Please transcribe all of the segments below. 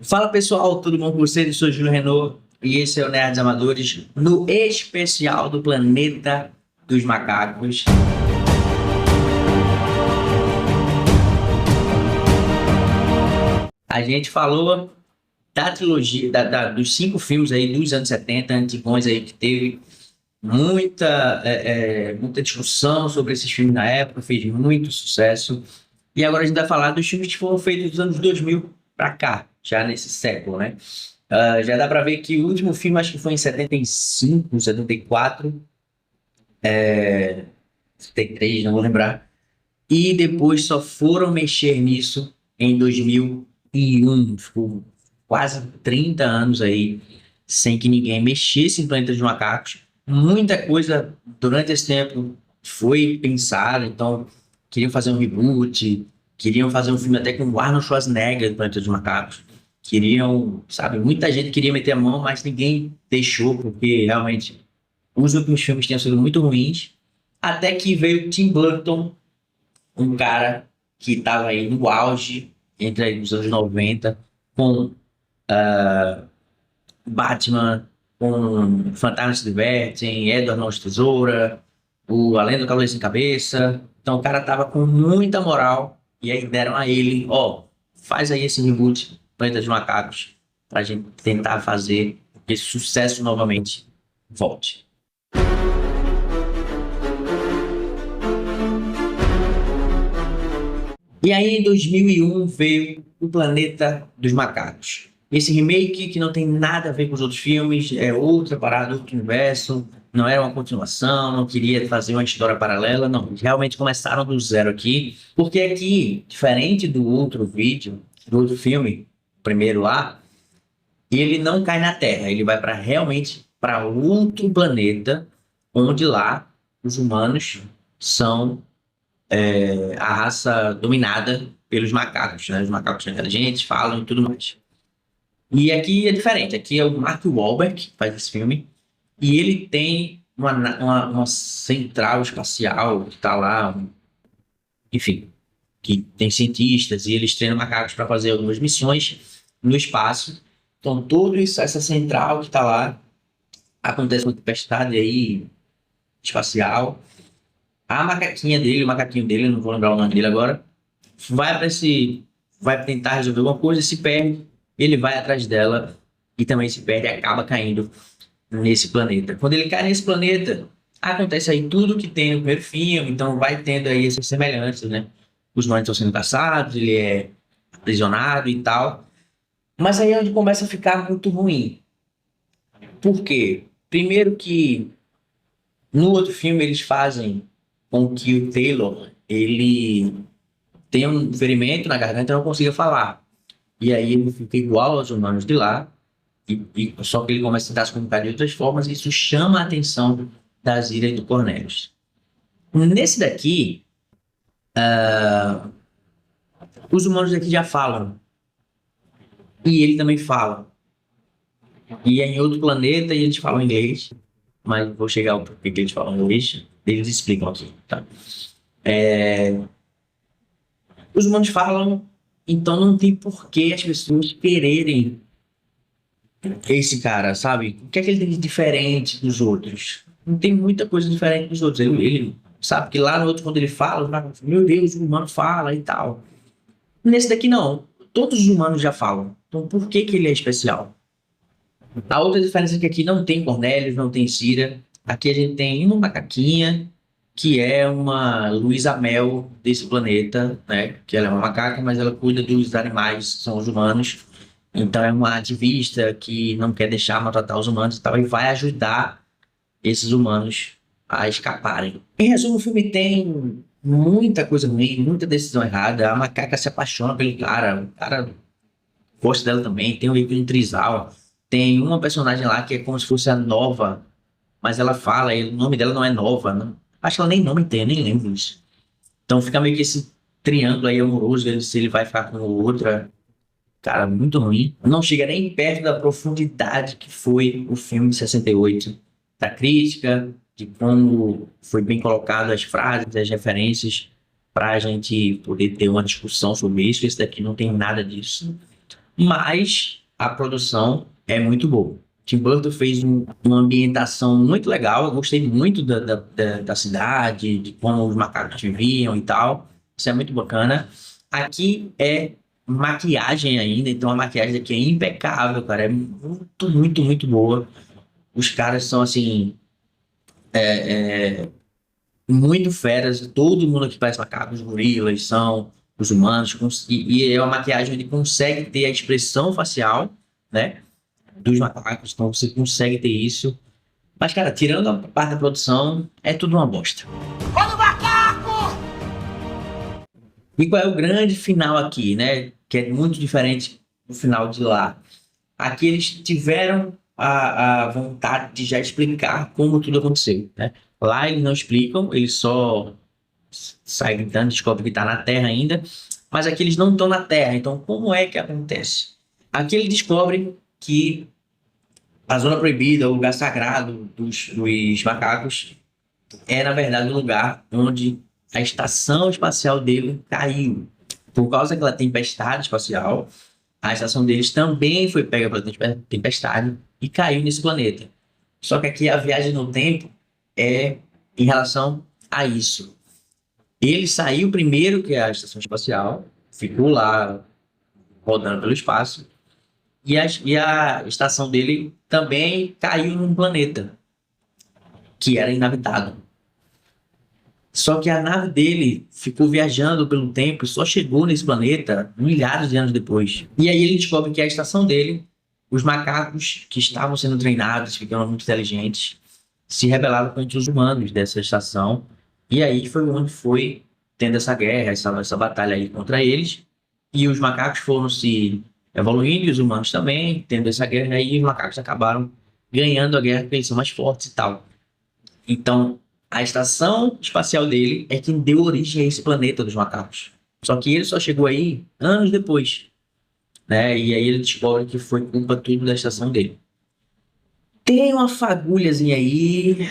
Fala pessoal, tudo bom com vocês? Eu sou o Júlio Renault e esse é o Nerds Amadores no especial do Planeta dos Macacos. A gente falou da trilogia, dos 5 filmes aí dos anos 70, antigões aí que teve muita discussão sobre esses filmes na época, fez muito sucesso. E agora a gente vai falar dos filmes que foram feitos dos anos 2000 pra cá, já nesse século, né? Já dá pra ver que o último filme acho que foi em 75, 74, 73, não vou lembrar. E depois só foram mexer nisso em 2001. Ficou quase 30 anos aí sem que ninguém mexesse em Planeta dos Macacos. Muita coisa durante esse tempo foi pensada, então queriam fazer um reboot, queriam fazer um filme até com o Arnold Schwarzenegger do Planeta dos Macacos. Queriam, sabe, muita gente queria meter a mão, mas ninguém deixou, porque realmente os últimos filmes tinham sido muito ruins. Até que veio Tim Burton, um cara que estava aí no auge, entre aí os anos 90, com Batman, com Fantasma se Divertem, Edward Mãos de Tesoura, o Além do Cavaleiro Sem Cabeça. Então o cara tava com muita moral e aí deram a ele, ó, faz aí esse reboot Planeta dos Macacos pra gente tentar fazer esse sucesso novamente volte. E aí, em 2001, veio O Planeta dos Macacos. Esse remake que não tem nada a ver com os outros filmes, é outra parada, outro universo, não era uma continuação, não queria fazer uma história paralela, não. Realmente começaram do zero aqui, porque aqui, diferente do outro vídeo, do outro filme, o primeiro lá, ele não cai na Terra, ele vai para realmente para outro planeta, onde lá os humanos são a raça dominada pelos macacos, né? Os macacos são inteligentes, falam e tudo mais. E aqui é diferente, aqui é o Mark Wahlberg que faz esse filme, e ele tem uma central espacial que está lá, enfim, que tem cientistas e eles treinam macacos para fazer algumas missões no espaço. Então, toda essa central que está lá, acontece uma tempestade aí espacial. A macaquinha dele, o macaquinho dele, não vou lembrar o nome dele agora, vai tentar resolver alguma coisa, se perde, ele vai atrás dela e também se perde e acaba caindo nesse planeta. Quando ele cai nesse planeta, acontece aí tudo que tem no primeiro filme, então vai tendo aí essas semelhanças, né? Os humanos estão sendo caçados, ele é aprisionado e tal. Mas aí é onde começa a ficar muito ruim. Por quê? Primeiro que no outro filme eles fazem com que o Taylor, ele tem um ferimento na garganta e não consiga falar. E aí ele fica igual aos humanos de lá, só que ele começa a tentar se comunicar de outras formas, e isso chama a atenção das ilhas do Cornelius. Nesse daqui, os humanos daqui já falam, e ele também fala. E é em outro planeta e eles falam inglês, mas vou chegar ao porquê que eles falam inglês, eles explicam aqui, tá? Os humanos falam, então não tem por que as pessoas quererem esse cara, sabe? O que é que ele tem de diferente dos outros? Não tem muita coisa diferente dos outros. Ele sabe que lá no outro, quando ele fala, meu Deus, o humano fala e tal. Nesse daqui, não. Todos os humanos já falam. Então, por que que ele é especial? A outra diferença é que aqui não tem Cornélios, não tem Cira. Aqui a gente tem uma macaquinha, que é uma Luísa Mel desse planeta, né? Que ela é uma macaca, mas ela cuida dos animais, são os humanos. Então é uma ativista que não quer deixar maltratar os humanos e tal, e vai ajudar esses humanos a escaparem. Em resumo, o filme tem muita coisa ruim, muita decisão errada. A macaca se apaixona pelo cara, o cara gosta dela também. Tem o Rico Trizal, tem uma personagem lá que é como se fosse a Nova, mas ela fala, e o nome dela não é Nova, não. Acho que ela nem nome tem, eu nem lembro disso. Então fica meio que esse triângulo aí amoroso, se ele vai ficar com outra. Cara, muito ruim. Não chega nem perto da profundidade que foi o filme de 68. Da crítica, de como foi bem colocado as frases, as referências, para a gente poder ter uma discussão sobre isso. Esse daqui não tem nada disso. mas a produção é muito boa. Tim Burton fez uma ambientação muito legal. Eu gostei muito da cidade, de como os macacos viviam e tal. Isso é muito bacana. Aqui é maquiagem ainda, então a maquiagem aqui é impecável, cara. É muito, muito, muito boa. Os caras são assim, muito feras. Todo mundo aqui parece macaco, os gorilas são os humanos, e é uma maquiagem onde consegue ter a expressão facial, né? Dos macacos, então você consegue ter isso. Mas, cara, tirando a parte da produção, é tudo uma bosta. Olha o macaco! E qual é o grande final aqui, né? Que é muito diferente do final de lá. Aqui eles tiveram a vontade de já explicar como tudo aconteceu, né? Lá eles não explicam, eles só saem gritando, descobrem que está na Terra ainda. Mas aqui eles não estão na Terra, então como é que acontece? Aqui eles descobrem que a zona proibida, o lugar sagrado dos macacos, é na verdade o lugar onde a estação espacial dele caiu. Por causa daquela tempestade espacial, a estação deles também foi pega pela tempestade e caiu nesse planeta. Só que aqui a viagem no tempo é em relação a isso. Ele saiu primeiro que a estação espacial, ficou lá rodando pelo espaço, e a estação dele também caiu num planeta que era inabitável. Só que a nave dele ficou viajando pelo tempo e só chegou nesse planeta milhares de anos depois. E aí ele descobre que a estação dele, os macacos que estavam sendo treinados, ficando muito inteligentes, se rebelaram contra os humanos dessa estação. E aí foi onde foi tendo essa guerra, essa batalha aí contra eles. E os macacos foram se evoluindo, e os humanos também, tendo essa guerra, e os macacos acabaram ganhando a guerra porque eles são mais fortes e tal. Então, a estação espacial dele é quem deu origem a esse planeta dos macacos. Só que ele só chegou aí anos depois, né? E aí ele descobre que foi culpa tudo da estação dele. Tem uma fagulhazinha aí,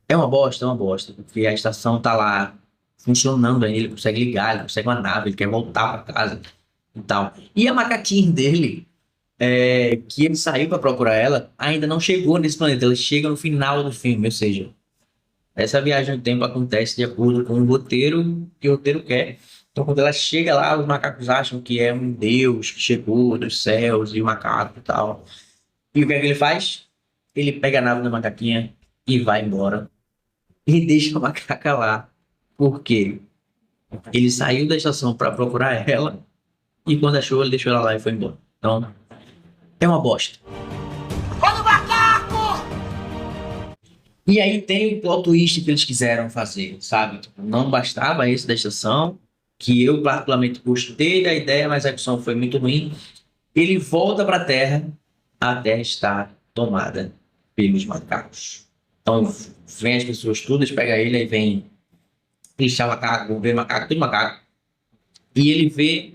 é uma bosta, porque a estação tá lá funcionando aí, ele consegue ligar, ele consegue uma nave, ele quer voltar para casa e tal. E a macaquinha dele, que ele saiu para procurar ela, ainda não chegou nesse planeta, ela chega no final do filme, ou seja, essa viagem no tempo acontece de acordo com o roteiro que o roteiro quer. Então, quando ela chega lá, os macacos acham que é um deus que chegou dos céus e o macaco e tal. E o que é que ele faz? Ele pega a nave da macaquinha e vai embora. E deixa a macaca lá. Por quê? Ele saiu da estação para procurar ela e quando achou, ele deixou ela lá e foi embora. Então, é uma bosta. Olha o macaco! E aí tem o plot twist que eles quiseram fazer, sabe? Tipo, não bastava esse da estação, que eu particularmente gostei da ideia, mas a execução foi muito ruim. Ele volta para a Terra está tomada pelos macacos. Então vem as pessoas todas, pega ele, aí vem lixar macaco, ver macaco, tudo macaco. E ele vê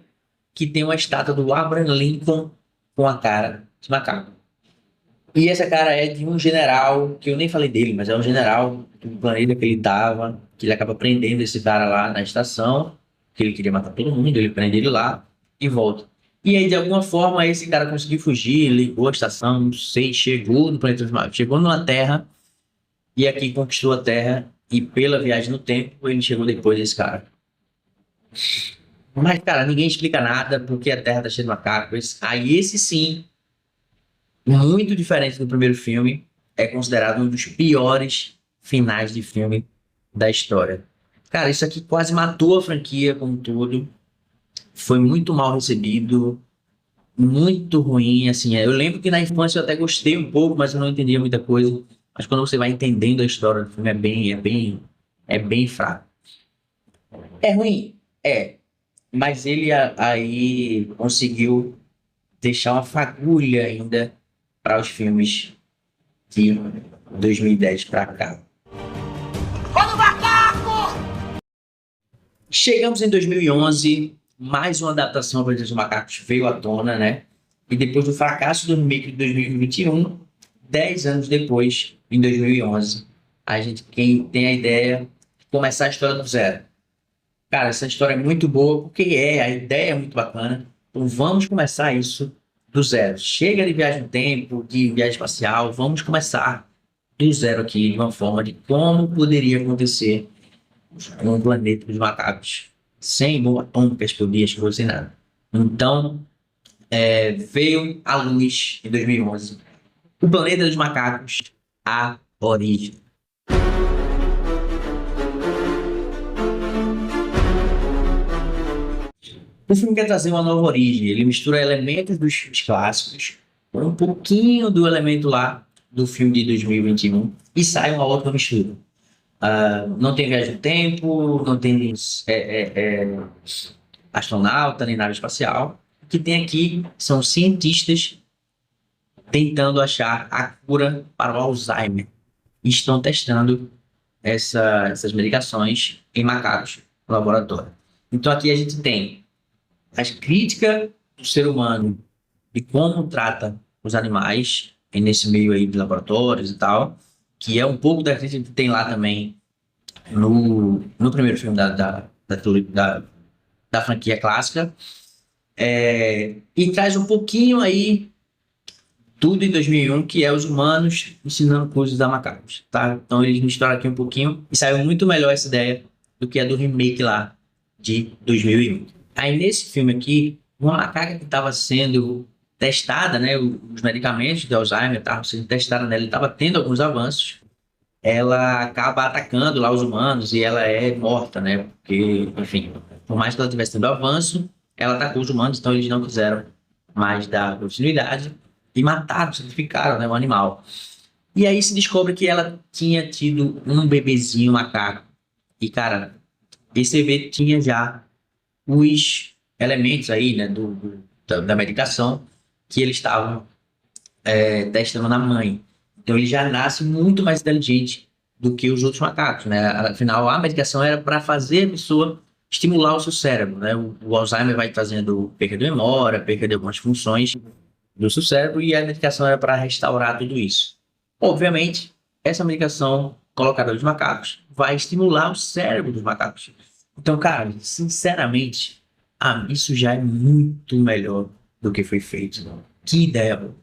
que tem uma estátua do Abraham Lincoln com a cara de macaco. E essa cara é de um general, que eu nem falei dele, mas é um general do planeta que ele tava, que ele acaba prendendo esse cara lá na estação, que ele queria matar todo mundo, ele prende ele lá e volta. E aí, de alguma forma, esse cara conseguiu fugir, ligou a estação, não sei, chegou no planeta dos magos, chegou na Terra, e aqui conquistou a Terra, e pela viagem no tempo, ele chegou depois desse cara. Mas, cara, ninguém explica nada, porque a Terra tá cheia de macacos. Aí esse sim, muito diferente do primeiro filme, é considerado um dos piores finais de filme da história. Cara, isso aqui quase matou a franquia como todo. Foi muito mal recebido, muito ruim, assim. Eu lembro que na infância eu até gostei um pouco, mas eu não entendia muita coisa. Mas quando você vai entendendo a história do filme, é bem fraco. É ruim? É. Mas ele aí conseguiu deixar uma fagulha ainda para os filmes de 2010 para cá. Olha o macaco! Chegamos em 2011, mais uma adaptação para os Macacos veio à tona, né? E depois do fracasso do remake de 2021, 10 anos depois, em 2011, a gente quem tem a ideia de começar a história do zero. Cara, essa história é muito boa, porque a ideia é muito bacana. Então vamos começar isso do zero. Chega de viagem no tempo, de viagem espacial, vamos começar do zero aqui, de uma forma de como poderia acontecer um planeta dos macacos, sem bomba atômica, explodir, as coisas, sem nada. Então, veio à luz em 2011 o Planeta dos Macacos, a origem. O filme quer trazer uma nova origem. Ele mistura elementos dos filmes clássicos com um pouquinho do elemento lá do filme de 2021 e sai uma outra mistura. Não tem viagem no tempo, não tem astronauta nem nave espacial. O que tem aqui são cientistas tentando achar a cura para o Alzheimer. E estão testando essas medicações em macacos no laboratório. Então aqui a gente tem as críticas do ser humano e como trata os animais nesse meio aí de laboratórios e tal, que é um pouco da crítica que tem lá também no primeiro filme da franquia clássica. E traz um pouquinho aí tudo em 2001, que é os humanos ensinando coisas a macacos, tá? Então eles misturaram aqui um pouquinho e saiu muito melhor essa ideia do que a do remake lá de 2001. Aí nesse filme aqui, uma macaca que estava sendo testada, né, os medicamentos de Alzheimer estavam sendo testados nela, estava tendo alguns avanços, ela acaba atacando lá os humanos e ela é morta, né? Porque, enfim, por mais que ela estivesse tendo avanço, ela atacou os humanos, então eles não quiseram mais dar continuidade e mataram, sacrificaram, né, o animal. E aí se descobre que ela tinha tido um bebezinho macaco. E, cara, esse bebê tinha já os elementos aí, né, da medicação que eles estavam testando na mãe. Então ele já nasce muito mais inteligente do que os outros macacos, né? Afinal, a medicação era para fazer a pessoa estimular o seu cérebro, né? O Alzheimer vai trazendo perda de memória, perda de algumas funções do seu cérebro e a medicação era para restaurar tudo isso. Obviamente, essa medicação colocada nos macacos vai estimular o cérebro dos macacos. Então, cara, sinceramente, isso já é muito melhor do que foi feito. Que ideia, mano.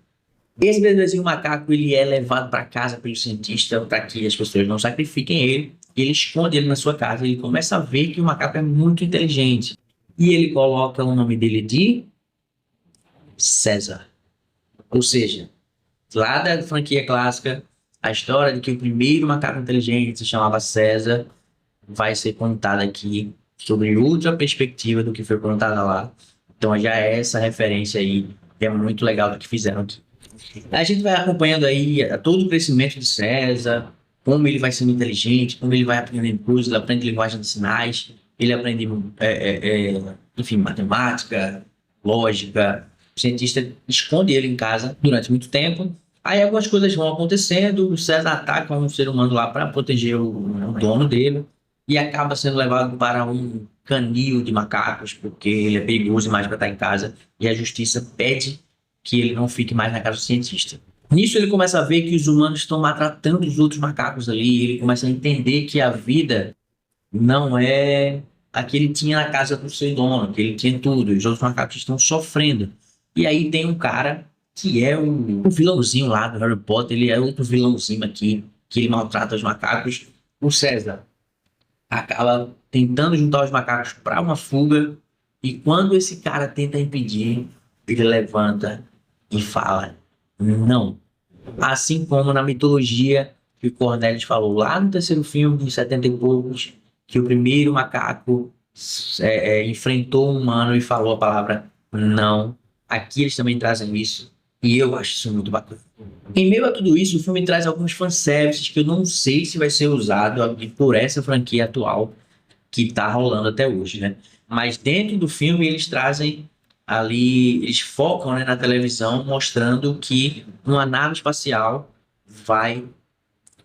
Esse bebezinho macaco, ele é levado para casa pelo cientista para que as pessoas não sacrifiquem ele. Ele esconde ele na sua casa. Ele começa a ver que o macaco é muito inteligente. E ele coloca o nome dele de César. Ou seja, lá da franquia clássica, a história de que o primeiro macaco inteligente se chamava César vai ser contada aqui sobre outra perspectiva do que foi contada lá. Então já é essa referência aí, que é muito legal do que fizeram aqui. A gente vai acompanhando aí todo o crescimento de César, como ele vai sendo inteligente, como ele vai aprendendo coisas, ele aprende linguagem de sinais, ele aprende, enfim, matemática, lógica. O cientista esconde ele em casa durante muito tempo. Aí algumas coisas vão acontecendo, o César ataca um ser humano lá para proteger o dono dele e acaba sendo levado para um canil de macacos, porque ele é perigoso demais para estar em casa, e a justiça pede que ele não fique mais na casa do cientista. Nisso ele começa a ver que os humanos estão maltratando os outros macacos ali, ele começa a entender que a vida não é a que ele tinha na casa do seu dono, que ele tinha tudo, e os outros macacos estão sofrendo. E aí tem um cara que é o vilãozinho lá do Harry Potter, ele é outro vilãozinho aqui, que ele maltrata os macacos. O César acaba tentando juntar os macacos para uma fuga, e quando esse cara tenta impedir, ele levanta e fala não. Assim como na mitologia que o Cornelius falou lá no terceiro filme, de 70 e poucos, que o primeiro macaco enfrentou um humano e falou a palavra não. Aqui eles também trazem isso, e eu acho isso muito bacana. Em meio a tudo isso, o filme traz alguns fanservices que eu não sei se vai ser usado por essa franquia atual que está rolando até hoje, né? Mas dentro do filme eles trazem ali, eles focam, né, na televisão, mostrando que uma nave espacial vai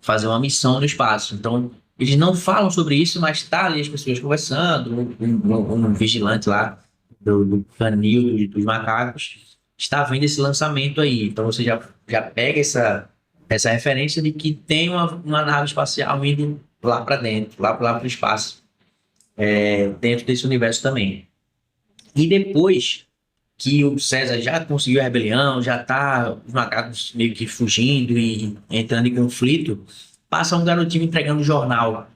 fazer uma missão no espaço. Então, eles não falam sobre isso, mas tá ali as pessoas conversando, um vigilante lá do canil dos macacos está vendo esse lançamento aí. Então você já pega essa referência de que tem uma nave espacial indo lá para dentro, lá para o espaço, dentro desse universo também. E depois que o César já conseguiu a rebelião, já tá os macacos meio que fugindo e entrando em conflito, passa um garotinho entregando jornal.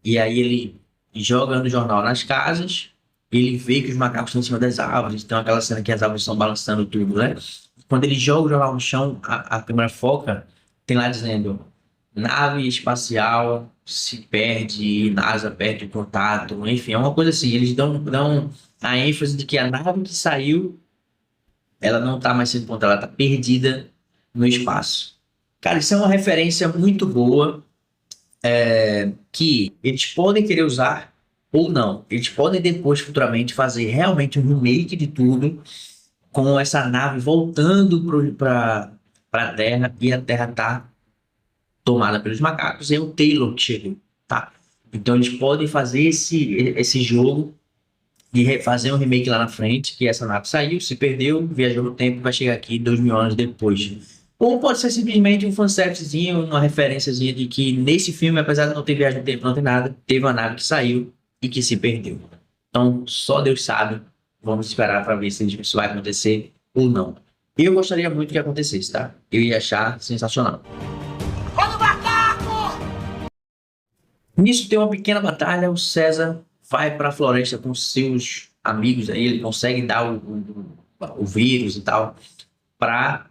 E aí ele joga no jornal nas casas, ele vê que os macacos estão em cima das árvores, então aquela cena que as árvores estão balançando tudo, né? Quando ele joga o jornal no chão, a câmera foca, tem lá dizendo: nave espacial se perde, NASA perde o contato, enfim, é uma coisa assim. Eles dão a ênfase de que a nave que saiu, ela não está mais sendo encontrada, ela está perdida no espaço. Cara, isso é uma referência muito boa, que eles podem querer usar ou não. Eles podem depois, futuramente, fazer realmente um remake de tudo, com essa nave voltando para a Terra, e a Terra tá tomada pelos macacos, e é o Taylor que chegou, tá? Então eles podem fazer esse jogo de fazer um remake lá na frente, que essa nave saiu, se perdeu, viajou no tempo e vai chegar aqui 2000 anos depois. Ou pode ser simplesmente um fanservicezinho, uma referenciazinha de que nesse filme, apesar de não ter viagem no tempo, não tem nada, teve uma nave que saiu e que se perdeu. Então, só Deus sabe. Vamos esperar para ver se isso vai acontecer ou não. Eu gostaria muito que acontecesse, tá? Eu ia achar sensacional. Nisso tem uma pequena batalha, o César vai para a floresta com seus amigos, aí ele consegue dar o vírus e tal, para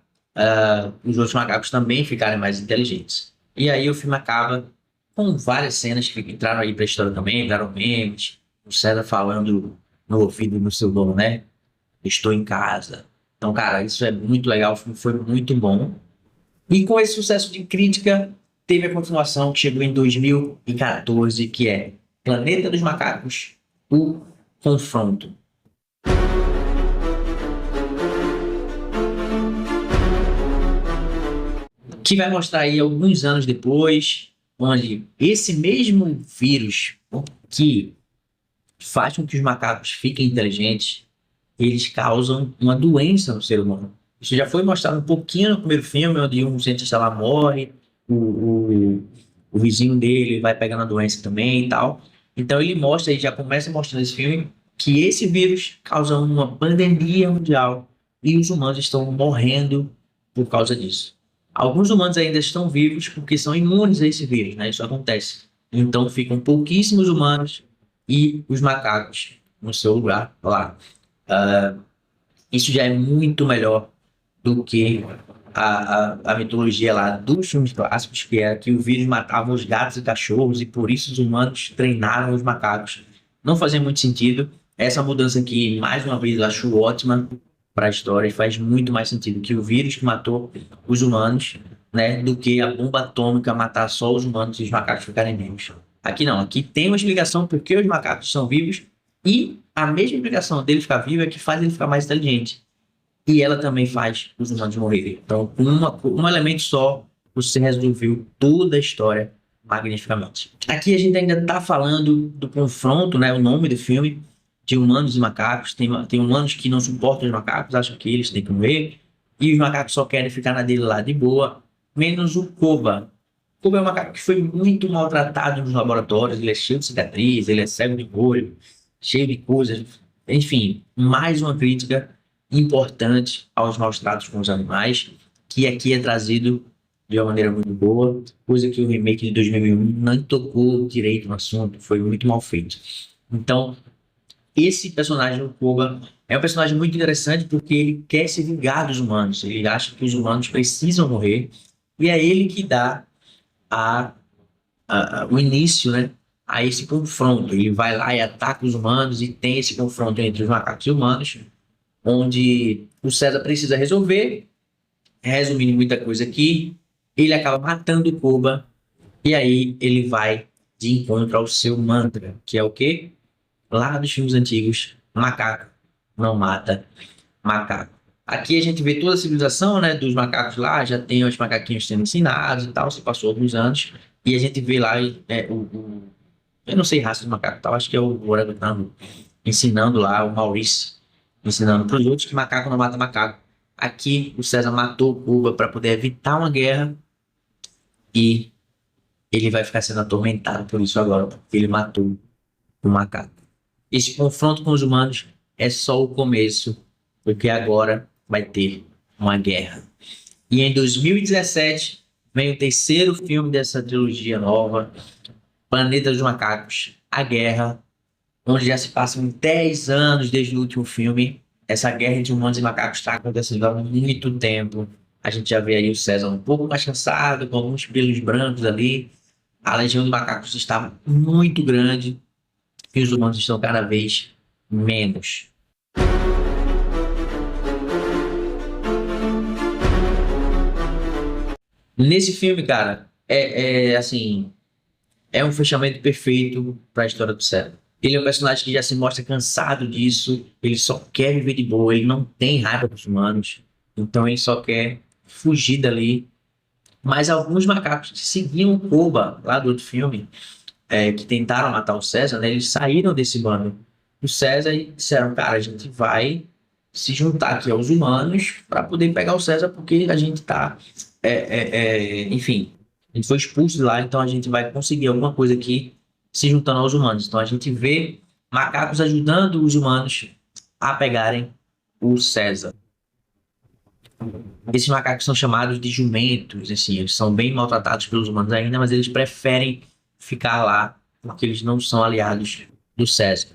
os outros macacos também ficarem mais inteligentes. E aí o filme acaba com várias cenas que entraram aí para a história também, viraram memes, o César falando no ouvido do seu dono, né? Estou em casa. Então, cara, isso é muito legal, o filme foi muito bom. E com esse sucesso de crítica, teve a continuação que chegou em 2014, que é Planeta dos Macacos, o Confronto. Que vai mostrar aí alguns anos depois, onde esse mesmo vírus que faz com que os macacos fiquem inteligentes, eles causam uma doença no ser humano. Isso já foi mostrado um pouquinho no primeiro filme, onde um cientista lá morre, o, o, o vizinho dele vai pegando a doença também e tal. Então ele mostra, e já começa mostrando nesse filme, que esse vírus causa uma pandemia mundial e os humanos estão morrendo por causa disso. Alguns humanos ainda estão vivos porque são imunes a esse vírus, né? Isso acontece. Então ficam pouquíssimos humanos e os macacos no seu lugar lá. Isso já é muito melhor do que a mitologia lá dos filmes clássicos, que era que o vírus matava os gatos e cachorros e por isso os humanos treinaram os macacos. Não fazia muito sentido. Essa mudança aqui, mais uma vez, eu acho ótima para a história e faz muito mais sentido que o vírus que matou os humanos, né, do que a bomba atômica matar só os humanos e os macacos ficarem vivos. Aqui não, aqui tem uma explicação porque os macacos são vivos e a mesma explicação dele ficar vivo é que faz ele ficar mais inteligente. E ela também faz os humanos morrerem. Então, com um elemento só, você resolveu toda a história magnificamente. Aqui a gente ainda está falando do confronto, né? O nome do filme, de humanos e macacos. Tem humanos que não suportam os macacos, acham que eles têm que morrer. E os macacos só querem ficar na dele lá de boa, menos o Koba. O Koba é um macaco que foi muito maltratado nos laboratórios. Ele é cheio de cicatriz, ele é cego de olho, cheio de coisas. Enfim, mais uma crítica importante aos maus tratos com os animais, que aqui é trazido de uma maneira muito boa, coisa que o remake de 2001 não tocou direito no assunto, foi muito mal feito. Então, esse personagem, o Koba, é um personagem muito interessante porque ele quer se vingar dos humanos, ele acha que os humanos precisam morrer, e é ele que dá o início, né, a esse confronto. Ele vai lá e ataca os humanos e tem esse confronto entre os macacos e humanos, onde o César precisa resolver. Resumindo muita coisa aqui, ele acaba matando o Koba e aí ele vai de encontro ao seu mantra, que é o quê? Lá dos filmes antigos, macaco não mata macaco. Aqui a gente vê toda a civilização, né, dos macacos lá, já tem os macaquinhos sendo ensinados e tal, se passou alguns anos, e a gente vê lá eu não sei raça de macaco, tal, acho que é o orangotango, ensinando lá, o Maurício, ensinando para os outros que macaco não mata macaco. Aqui o César matou Cuba para poder evitar uma guerra e ele vai ficar sendo atormentado por isso agora, porque ele matou o macaco. Esse confronto com os humanos é só o começo porque agora vai ter uma guerra. E em 2017 vem o terceiro filme dessa trilogia nova, Planeta dos Macacos, A Guerra, onde já se passam 10 anos desde o último filme. Essa guerra entre humanos e macacos está acontecendo há muito tempo. A gente já vê aí o César um pouco mais cansado, com alguns pelos brancos ali. A legião de macacos está muito grande e os humanos estão cada vez menos. Nesse filme, cara, assim, é um fechamento perfeito para a história do César. Ele é um personagem que já se mostra cansado disso, ele só quer viver de boa, ele não tem raiva dos humanos, então ele só quer fugir dali. Mas alguns macacos que seguiam o Koba lá do outro filme, que tentaram matar o César, né, eles saíram desse bando do César e disseram, cara, a gente vai se juntar aqui aos humanos para poder pegar o César, porque a gente tá, enfim, a gente foi expulso de lá, então a gente vai conseguir alguma coisa aqui se juntando aos humanos. Então a gente vê macacos ajudando os humanos a pegarem o César. Esses macacos são chamados de jumentos, assim, eles são bem maltratados pelos humanos ainda, mas eles preferem ficar lá porque eles não são aliados do César.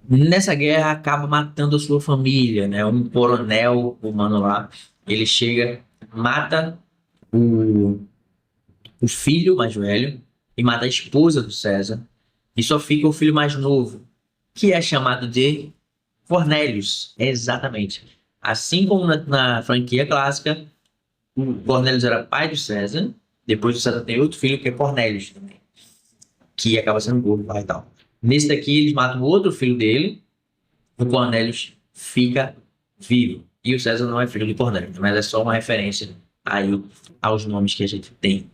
Nessa guerra acaba matando a sua família, né? Um coronel humano lá, ele chega, mata o, o filho mais velho e mata a esposa do César e só fica o filho mais novo, que é chamado de Cornelius, exatamente. Assim como na franquia clássica, o Cornelius era pai do César, depois o César tem outro filho que é Cornelius também, que acaba sendo gordo lá e tal. Nesse daqui, eles matam outro filho dele, o Cornelius fica vivo. E o César não é filho de Cornelius, mas é só uma referência aí aos nomes que a gente tem.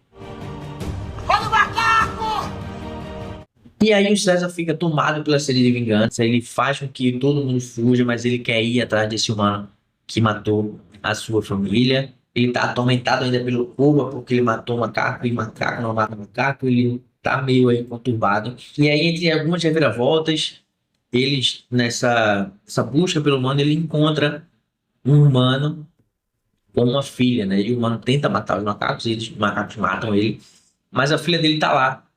E aí o César fica tomado pela sede de vingança, ele faz com que todo mundo fuja, mas ele quer ir atrás desse humano que matou a sua família. Ele tá atormentado ainda pelo Koba, porque ele matou macaco, e macaco não mata macaco, ele tá meio aí conturbado. E aí, entre algumas reviravoltas, eles, essa busca pelo humano, ele encontra um humano com uma filha, né? E o humano tenta matar os macacos, e os macacos matam ele, mas a filha dele tá lá.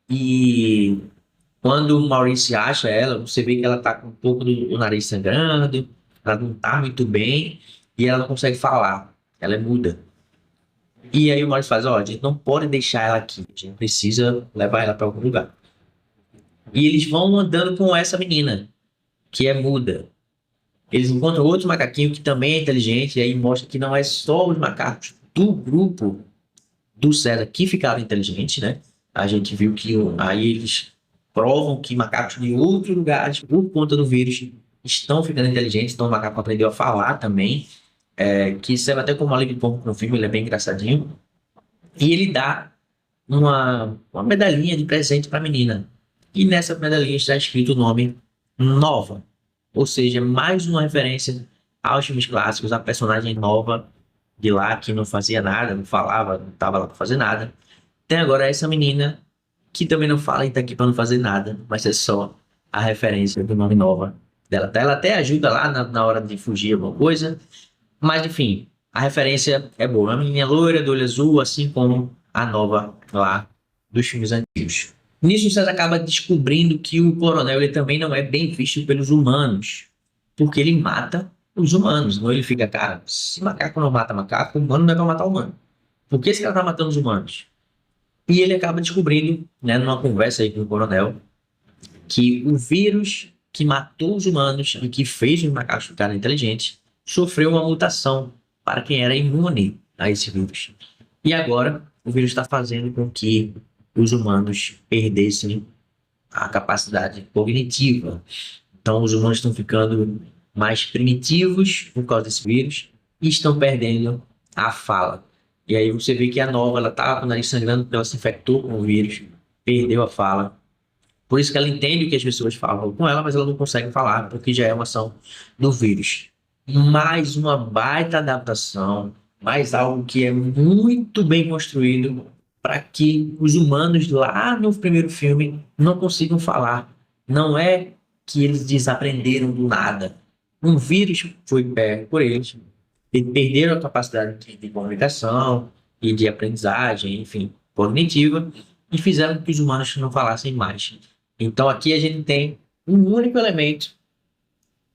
E quando o Maurício acha ela, você vê que ela tá com um pouco do nariz sangrando, ela não tá muito bem e ela não consegue falar, ela é muda. E aí o Maurício faz, ó, a gente não pode deixar ela aqui, a gente precisa levar ela para algum lugar. E eles vão andando com essa menina, que é muda. Eles encontram outro macaquinho que também é inteligente, e aí mostra que não é só os macacos do grupo do César que ficaram inteligentes, né? A gente viu que aí eles provam que macacos de outros lugares, por conta do vírus, estão ficando inteligentes. Então o macaco aprendeu a falar também, que serve até como alívio cômico no filme, ele é bem engraçadinho. E ele dá uma medalhinha de presente para a menina. E nessa medalhinha está escrito o nome Nova. Ou seja, mais uma referência aos filmes clássicos, a personagem nova de lá, que não fazia nada, não falava, não estava lá para fazer nada. Tem agora essa menina que também não fala e tá aqui para não fazer nada, mas é só a referência do nome Nova dela. Ela até ajuda lá na hora de fugir alguma coisa, mas enfim, a referência é boa. Uma menina loira, do olho azul, assim como a Nova lá dos filmes antigos. Nisso, você acaba descobrindo que o coronel ele também não é bem visto pelos humanos, porque ele mata os humanos. Então ele fica, cara, se macaco não mata macaco, humano não é pra matar humano. Por que esse cara tá matando os humanos? E ele acaba descobrindo, né, numa conversa aí com o coronel, que o vírus que matou os humanos e que fez os macacos ficarem inteligentes sofreu uma mutação para quem era imune a esse vírus. E agora o vírus está fazendo com que os humanos perdessem a capacidade cognitiva. Então os humanos estão ficando mais primitivos por causa desse vírus e estão perdendo a fala. E aí você vê que a Nova, ela tá com o nariz sangrando porque ela se infectou com o vírus, perdeu a fala. Por isso que ela entende o que as pessoas falam com ela, mas ela não consegue falar, porque já é uma ação do vírus. Mais uma baita adaptação, mais algo que é muito bem construído para que os humanos lá no primeiro filme não consigam falar. Não é que eles desaprenderam do nada. um vírus foi pego por eles, e perderam a capacidade de comunicação e de aprendizagem, enfim, cognitiva, e fizeram com que os humanos não falassem mais. Então aqui a gente tem um único elemento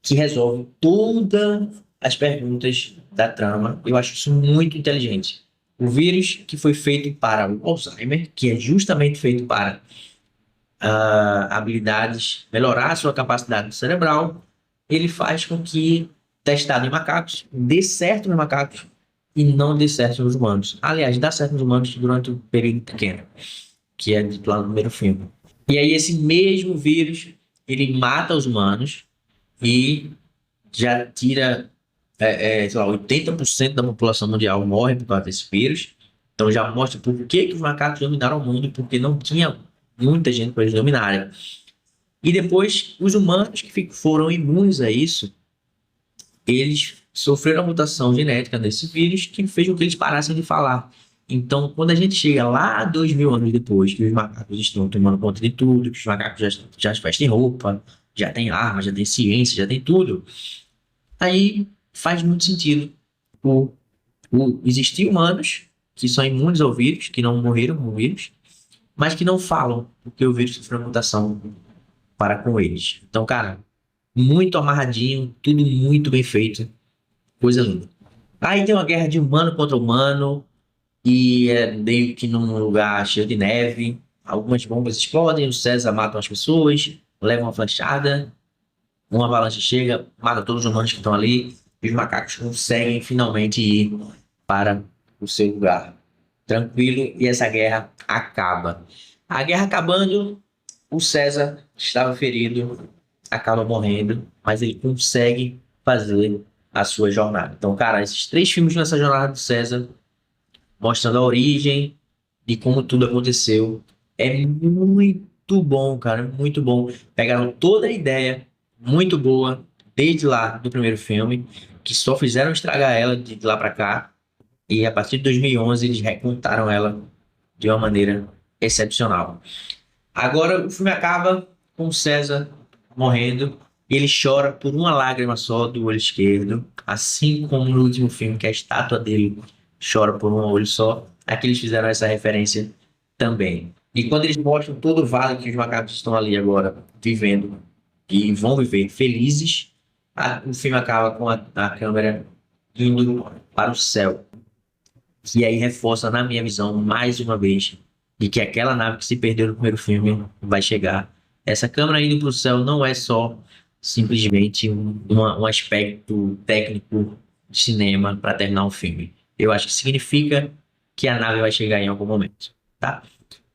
que resolve todas as perguntas da trama. Eu acho isso muito inteligente. O vírus que foi feito para o Alzheimer, que é justamente feito para habilidades, melhorar a sua capacidade cerebral, ele faz com que, testado em macacos, dê certo nos macacos e não dê certo nos humanos. Aliás, dá certo nos humanos durante um período pequeno, que é dito lá no primeiro filme. E aí esse mesmo vírus, ele mata os humanos e já tira, sei lá, 80% da população mundial morre por causa desse vírus. Então já mostra por que os macacos dominaram o mundo, porque não tinha muita gente para eles dominarem. E depois, os humanos que foram imunes a isso, eles sofreram a mutação genética desse vírus que fez com que eles parassem de falar. Então, quando a gente chega lá 2.000 anos depois, que os macacos estão tomando conta de tudo, que os macacos já vestem roupa, já tem arma, já tem ciência, já tem tudo, aí faz muito sentido existir humanos que são imunes ao vírus, que não morreram com o vírus, mas que não falam, porque o vírus sofreu mutação para com eles. Então, cara, muito amarradinho, tudo muito bem feito, coisa linda. Aí tem uma guerra de humano contra humano, e é meio que num lugar cheio de neve, algumas bombas explodem, o César mata as pessoas, leva uma flechada, uma avalanche chega, mata todos os humanos que estão ali, e os macacos conseguem finalmente ir para o seu lugar. Tranquilo, e essa guerra acaba. A guerra acabando, o César estava ferido, acaba morrendo, mas ele consegue fazer a sua jornada. Então, cara, esses 3 filmes nessa jornada do César, mostrando a origem de como tudo aconteceu, é muito bom, cara, muito bom. Pegaram toda a ideia muito boa desde lá do primeiro filme, que só fizeram estragar ela de lá para cá, e a partir de 2011 eles recontaram ela de uma maneira excepcional. Agora o filme acaba com o César morrendo e ele chora por uma lágrima só do olho esquerdo, assim como no último filme, que a estátua dele chora por um olho só. Aqui eles fizeram essa referência também. E quando eles mostram todo o vale que os macacos estão ali agora vivendo e vão viver felizes, o filme acaba com a câmera indo para o céu. E aí reforça na minha visão mais uma vez de que aquela nave que se perdeu no primeiro filme vai chegar. Essa câmera indo para o céu não é só simplesmente um aspecto técnico de cinema para terminar um filme. Eu acho que significa que a nave vai chegar em algum momento, tá?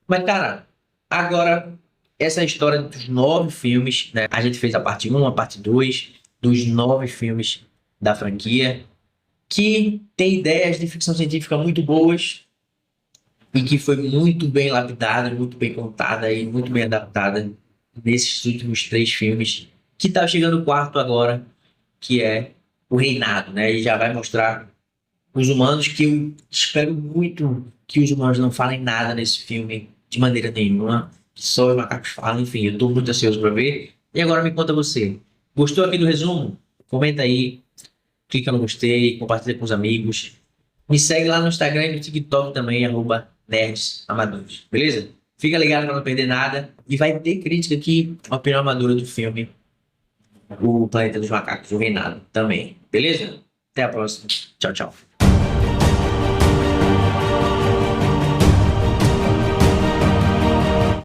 Mas, cara, agora essa é a história dos 9 filmes, né? A gente fez a parte 1, a parte 2, dos 9 filmes da franquia, que tem ideias de ficção científica muito boas e que foi muito bem lapidada, muito bem contada e muito bem adaptada nesses últimos 3 filmes, que tá chegando o quarto agora, que é o Reinado, né? E já vai mostrar os humanos, que eu espero muito que os humanos não falem nada nesse filme de maneira nenhuma, que só os macacos falam. Enfim, eu tô muito ansioso para ver. E agora me conta você, gostou aqui do resumo? Comenta aí, clica no gostei, compartilha com os amigos. Me segue lá no Instagram e no TikTok também, @nerdsamadores, beleza? Fica ligado para não perder nada. E vai ter crítica aqui, uma opinião amadora do filme O Planeta dos Macacos, o Reinado, também. Beleza? Até a próxima. Tchau, tchau.